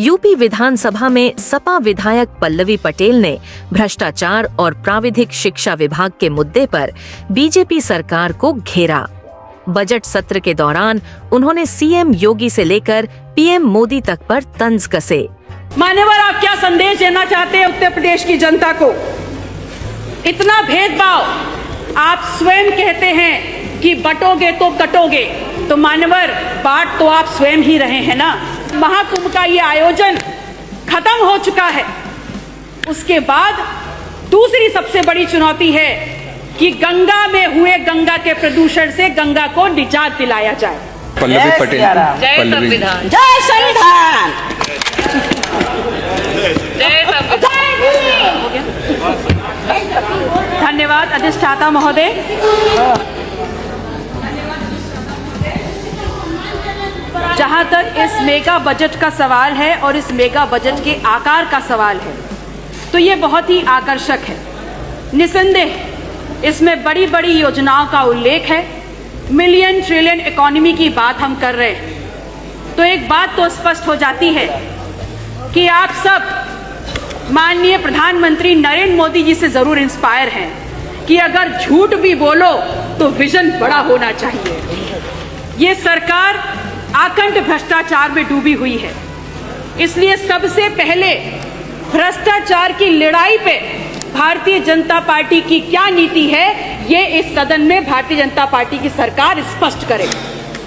UP विधानसभा में सपा विधायक पल्लवी पटेल ने भ्रष्टाचार और प्राविधिक शिक्षा विभाग के मुद्दे पर बीजेपी सरकार को घेरा। बजट सत्र के दौरान उन्होंने सीएम योगी से लेकर पीएम मोदी तक पर तंज कसे। मान्यवर, आप क्या संदेश देना चाहते हैं उत्तर प्रदेश की जनता को? इतना भेदभाव आप स्वयं कहते हैं कि बटोगे तो कटोगे, तो मान्यवर बांट तो आप स्वयं ही रहे हैं ना। महाकुंभ का ये आयोजन खत्म हो चुका है। उसके बाद दूसरी सबसे बड़ी चुनौती है कि गंगा में हुए गंगा के प्रदूषण से गंगा को निजात दिलाया जाए। पल्लवी पटेल, जय संविधान, जय संविधान, जय संविधान। धन्यवाद अधिष्ठाता महोदय। जहां तक इस मेगा बजट का सवाल है और इस मेगा बजट के आकार का सवाल है, तो ये बहुत ही आकर्षक है। निसंदेह इसमें बड़ी बड़ी योजनाओं का उल्लेख है। मिलियन ट्रिलियन इकोनॉमी की बात हम कर रहे हैं, तो एक बात तो स्पष्ट हो जाती है कि आप सब माननीय प्रधानमंत्री नरेंद्र मोदी जी से जरूर इंस्पायर हैं कि अगर झूठ भी बोलो तो विजन बड़ा होना चाहिए। ये सरकार आकंठ भ्रष्टाचार में डूबी हुई है, इसलिए सबसे पहले भ्रष्टाचार की लड़ाई पे भारतीय जनता पार्टी की क्या नीति है, ये इस सदन में भारतीय जनता पार्टी की सरकार स्पष्ट करे।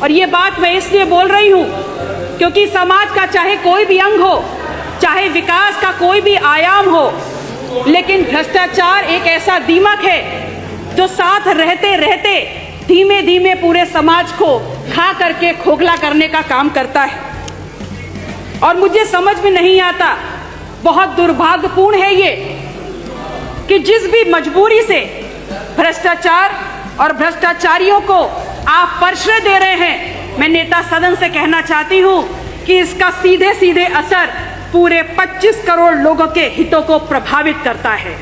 और ये बात मैं इसलिए बोल रही हूं क्योंकि समाज का चाहे कोई भी अंग हो, चाहे विकास का कोई भी आयाम हो, लेकिन भ्रष्टाचार एक ऐसा दीमक है जो साथ रहते रहते धीमे धीमे पूरे समाज को खा करके खोखला करने का काम करता है। और मुझे समझ में नहीं आता, बहुत दुर्भाग्यपूर्ण है ये कि जिस भी मजबूरी से भ्रष्टाचार और भ्रष्टाचारियों को आप परिश्रय दे रहे हैं, मैं नेता सदन से कहना चाहती हूं कि इसका सीधे सीधे असर पूरे 25 करोड़ लोगों के हितों को प्रभावित करता है।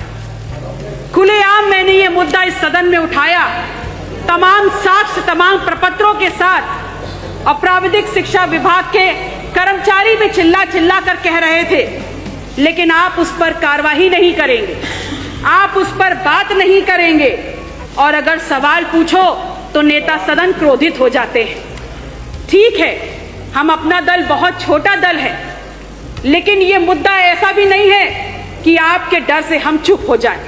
खुलेआम मैंने ये मुद्दा इस सदन में उठाया, तमाम साक्ष्य, तमाम प्रपत्रों के साथ। प्राविधिक शिक्षा विभाग के कर्मचारी भी चिल्ला चिल्ला कर कह रहे थे, लेकिन आप उस पर कार्रवाई नहीं करेंगे, आप उस पर बात नहीं करेंगे, और अगर सवाल पूछो तो नेता सदन क्रोधित हो जाते हैं। ठीक है, हम अपना दल बहुत छोटा दल है, लेकिन ये मुद्दा ऐसा भी नहीं है कि आपके डर से हम चुप हो जाएं।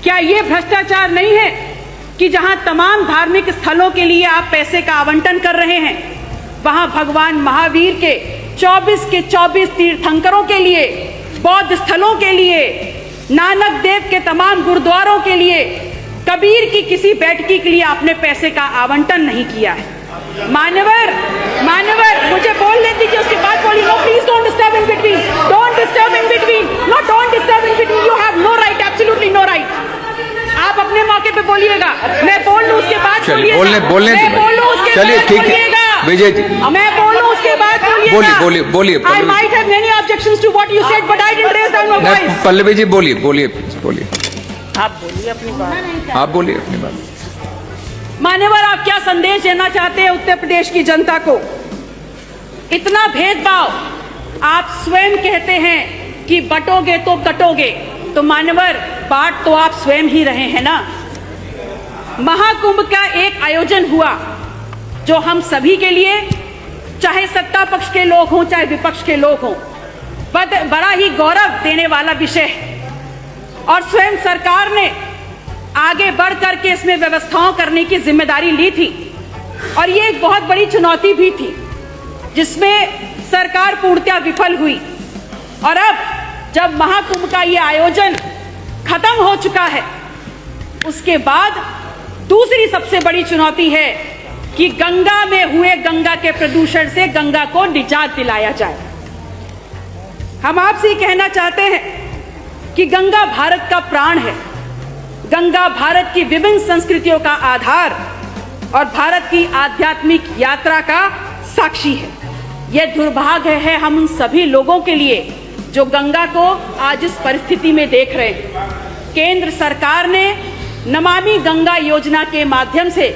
क्या ये भ्रष्टाचार नहीं है कि जहां तमाम धार्मिक स्थलों के लिए आप पैसे का आवंटन कर रहे हैं, वहां भगवान महावीर के 24 के 24 तीर्थंकरों के लिए, बौद्ध स्थलों के लिए, नानक देव के तमाम गुरुद्वारों के लिए, कबीर की किसी बैठकी के लिए आपने पैसे का आवंटन नहीं किया है। मान्यवर, मुझे बोलने दीजिए, उसके बाद बोलिए। No, please don't disturb in between, don't disturb in between, no, don't disturb in between, you have no right, absolutely no right. आप अपने मौके पे बोलिएगा, मैं बोल लूं उसके बाद बोलिएगा, मैं बोलूं उसके चलिए, बाद ठीक बोलिएगा, है विजय जी, मैं बोलूं उसके बाद बोलिएगा। बोलिए। I might have many objections to what you said, but I didn't raise down my voice. Pallavi ji बोलिए। आप बोलिए अपनी बात। आप बोलिए अपनी बात। मान्यवर, आप क्या संदेश देना चाहते हैं उत्तर प्रदेश की जनता को? इतना भेदभाव आप स्वयं कहते हैं कि बटोगे तो कटोगे, तो मान्यवर बांट तो आप स्वयं ही रहे हैं ना। महाकुंभ का एक आयोजन हुआ जो हम सभी के लिए, चाहे सत्ता पक्ष के लोग हों चाहे विपक्ष के लोग हों, बड़ा ही गौरव देने वाला विषय है। और स्वयं सरकार ने आगे बढ़ करके इसमें व्यवस्थाओं करने की जिम्मेदारी ली थी, और ये एक बहुत बड़ी चुनौती भी थी जिसमें सरकार पूर्णतः विफल हुई। और अब जब महाकुंभ का ये आयोजन खत्म हो चुका है, उसके बाद दूसरी सबसे बड़ी चुनौती है कि गंगा में हुए गंगा के प्रदूषण से गंगा को निजात दिलाया जाए। हम आपसे कहना चाहते हैं कि गंगा भारत का प्राण है, गंगा भारत की विभिन्न संस्कृतियों का आधार और भारत की आध्यात्मिक यात्रा का साक्षी है। यह दुर्भाग्य है हम उन सभी लोगों के लिए जो गंगा को आज इस परिस्थिति में देख रहे हैं। केंद्र सरकार ने नमामि गंगा योजना के माध्यम से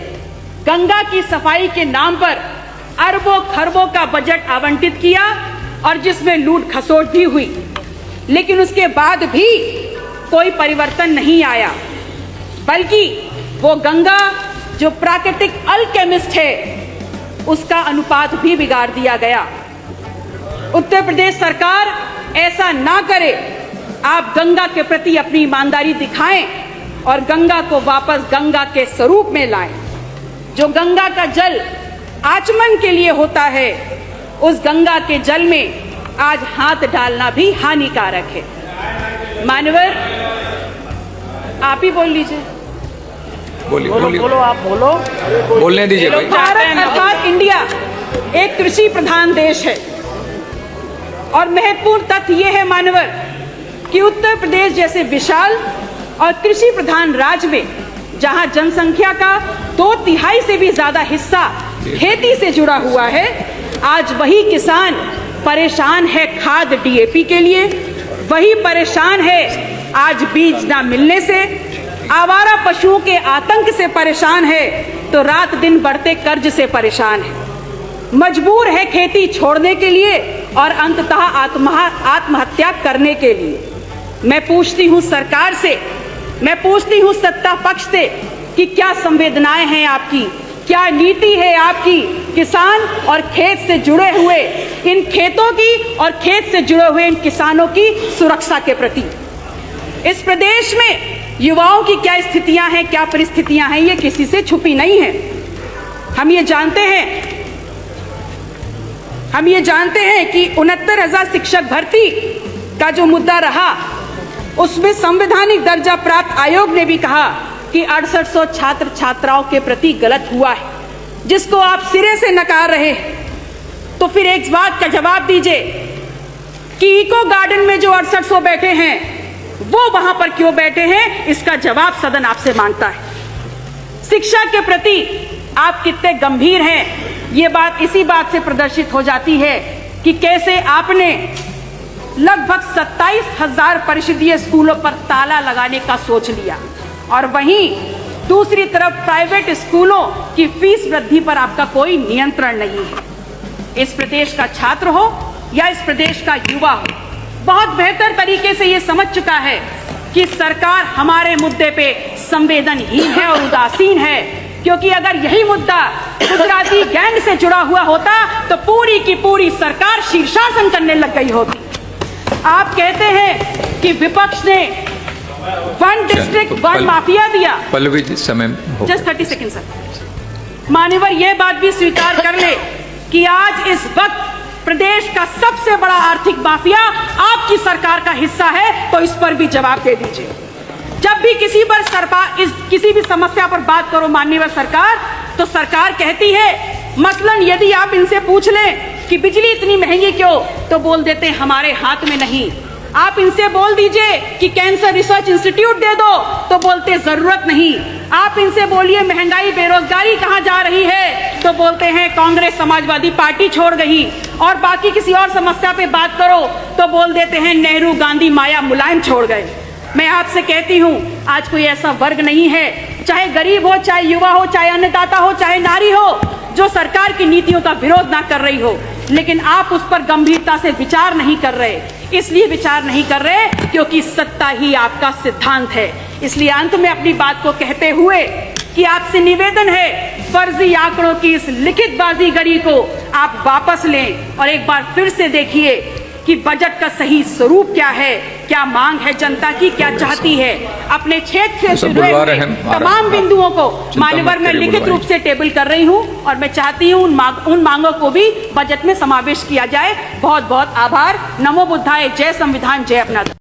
गंगा की सफाई के नाम पर अरबों खरबों का बजट आवंटित किया, और जिसमें लूट खसोट भी हुई, लेकिन उसके बाद भी कोई परिवर्तन नहीं आया, बल्कि वो गंगा जो प्राकृतिक अल्केमिस्ट है उसका अनुपात भी बिगाड़ दिया गया। उत्तर प्रदेश सरकार ऐसा ना करे, आप गंगा के प्रति अपनी ईमानदारी दिखाएं और गंगा को वापस गंगा के स्वरूप में लाएं। जो गंगा का जल आचमन के लिए होता है, उस गंगा के जल में आज हाथ डालना भी हानिकारक है। मान्यवर, आप ही बोल लीजिए। बोलो आप बोलो, बोलने दीजिए भाई। भारत अर्थात इंडिया एक कृषि प्रधान देश है और महत्वपूर्ण तथ्य यह है मान्यवर कि उत्तर प्रदेश जैसे विशाल और कृषि प्रधान राज्य में, जहां जनसंख्या का 2/3 से भी ज्यादा हिस्सा खेती से जुड़ा हुआ है, आज वही किसान परेशान है खाद DAP के लिए, वही परेशान है आज बीज ना मिलने से, आवारा पशुओं के आतंक से परेशान है, तो रात दिन बढ़ते कर्ज से परेशान है, मजबूर है खेती छोड़ने के लिए और अंततः आत्महत्या करने के लिए। मैं पूछती हूं सरकार से, मैं पूछती हूं सत्ता पक्ष से कि क्या संवेदनाएं हैं आपकी, क्या नीति है आपकी किसान और खेत से जुड़े हुए इन खेतों की और खेत से जुड़े हुए इन किसानों की सुरक्षा के प्रति। इस प्रदेश में युवाओं की क्या स्थितियां हैं, क्या परिस्थितियां हैं, ये किसी से छुपी नहीं है। हम ये जानते हैं कि 69,000 शिक्षक भर्ती का जो मुद्दा रहा, उसमें संवैधानिक दर्जा प्राप्त आयोग ने भी कहा कि 6800 छात्र छात्राओं के प्रति गलत हुआ है, जिसको आप सिरे से नकार रहे हैं। तो फिर एक बात का जवाब दीजिए कि इको गार्डन में जो 6800 बैठे हैं, वो वहां पर क्यों बैठे हैं, इसका जवाब सदन आपसे मांगता है। शिक्षा के प्रति आप कितने गंभीर हैं, ये बात इसी बात से प्रदर्शित हो जाती है कि कैसे आपने लगभग 27,000 परिषदीय स्कूलों पर ताला लगाने का सोच लिया और वहीं दूसरी तरफ प्राइवेट स्कूलों की फीस वृद्धि पर आपका कोई नियंत्रण नहीं है। इस प्रदेश का छात्र हो या इस प्रदेश का युवा हो, बहुत बेहतर तरीके से ये समझ चुका है कि सरकार हमारे मुद्दे पे संवेदनहीन है और उदासीन है, क्योंकि अगर यही मुद्दा गुजराती गैंग से जुड़ा हुआ होता तो पूरी की पूरी सरकार शीर्षासन करने लग गई होती। आप कहते हैं कि विपक्ष ने 1 डिस्ट्रिक्ट 1 माफिया दिया। पल्लवी जी, समय जस्ट 30 सेकेंड सर। मान्यवर, यह बात भी स्वीकार कर ले कि आज इस वक्त प्रदेश का सबसे बड़ा आर्थिक माफिया आपकी सरकार का हिस्सा है, तो इस पर भी जवाब दे दीजिए। जब भी किसी भी समस्या पर बात करो माननीय सरकार, तो सरकार कहती है, मसलन यदि आप इनसे पूछ लें कि बिजली इतनी महंगी क्यों, तो बोल देते हैं हमारे हाथ में नहीं। आप इनसे बोल दीजिए कि कैंसर रिसर्च इंस्टीट्यूट दे दो, तो बोलते जरूरत नहीं। आप इनसे बोलिए महंगाई बेरोजगारी कहां जा रही है, तो बोलते हैं कांग्रेस समाजवादी पार्टी छोड़ गई। और बाकी किसी और समस्या पे बात करो तो बोल देते हैं नेहरू गांधी माया मुलायम छोड़ गए। मैं आपसे कहती हूं, आज कोई ऐसा वर्ग नहीं है, चाहे गरीब हो, चाहे युवा हो, चाहे अन्नदाता हो, चाहे नारी हो, जो सरकार की नीतियों का विरोध ना कर रही हो, लेकिन आप उस पर गंभीरता से विचार नहीं कर रहे। इसलिए विचार नहीं कर रहे क्योंकि सत्ता ही आपका सिद्धांत है। इसलिए अंत में अपनी बात को कहते हुए कि आपसे निवेदन है, फर्जी आंकड़ों की इस लिखित बाजीगरी को आप वापस लें और एक बार फिर से देखिए कि बजट का सही स्वरूप क्या है, क्या मांग है जनता की, क्या चाहती है। अपने क्षेत्र से जुड़े हुए तमाम बिंदुओं को मान्यवर में लिखित रूप से टेबल कर रही हूं और मैं चाहती हूं उन मांगों को भी बजट में समावेश किया जाए। बहुत बहुत आभार। नमो बुद्धाय। जय संविधान, जय अपना।